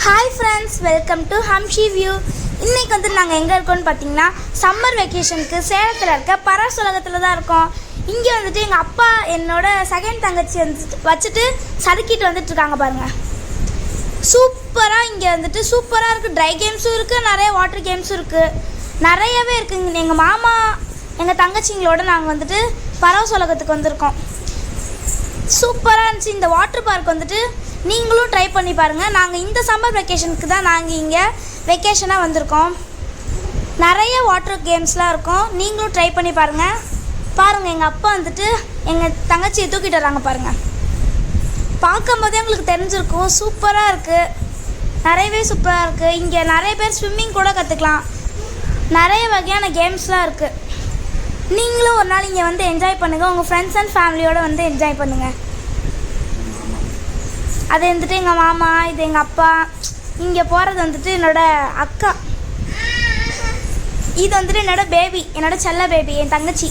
Hi friends, welcome to Hamshi view. இன்றைக்கி வந்து நாங்கள் எங்கே இருக்கோம்னு பார்த்தீங்கன்னா சம்மர் வெக்கேஷனுக்கு சேலத்தில் இருக்க பரஸ் உலகத்தில் தான் இருக்கோம். இங்கே வந்துட்டு எங்கள் அப்பா என்னோட செகண்ட் தங்கச்சி வச்சுட்டு சறுக்கிட்டு வந்துட்டுருக்காங்க பாருங்கள். சூப்பராக இங்கே வந்துட்டு சூப்பராக இருக்குது. ட்ரை கேம்ஸும் இருக்குது, நிறைய வாட்டர் கேம்ஸும் இருக்குது, நிறையவே இருக்குங்க. எங்கள் மாமா எங்கள் தங்கச்சிங்களோட நாங்கள் வந்துட்டு பரஸ் உலகத்துக்கு வந்திருக்கோம். சூப்பராக இருந்துச்சு. இந்த வாட்டர் பார்க் வந்துட்டு நீங்களும் ட்ரை பண்ணி பாருங்கள். நாங்கள் இந்த சம்மர் வெக்கேஷனுக்கு தான் நாங்கள் இங்கே வெக்கேஷனாக வந்திருக்கோம். நிறைய வாட்டர் கேம்ஸ்லாம் இருக்கும், நீங்களும் ட்ரை பண்ணி பாருங்கள். எங்கள் அப்பா வந்துட்டு எங்கள் தங்கச்சியை தூக்கிட்டு வராங்க பாருங்கள். பார்க்கும் போதே உங்களுக்கு தெரிஞ்சிருக்கும், சூப்பராக இருக்குது, நிறையவே சூப்பராக இருக்குது. இங்கே நிறைய பேர் ஸ்விம்மிங் கூட கற்றுக்கலாம். நிறைய வகையான கேம்ஸ்லாம் இருக்குது. நீங்களும் ஒரு நாள் இங்கே வந்து என்ஜாய் பண்ணுங்கள். உங்கள் ஃப்ரெண்ட்ஸ் அண்ட் ஃபேமிலியோடு வந்து என்ஜாய் பண்ணுங்கள். அது வந்துட்டு எங்கள் மாமா, இது எங்கள் அப்பா. இங்கே போகிறது வந்துட்டு என்னோடய அக்கா. இது வந்துட்டு என்னோடய பேபி, என்னோடய செல்ல பேபி, என் தங்கச்சி.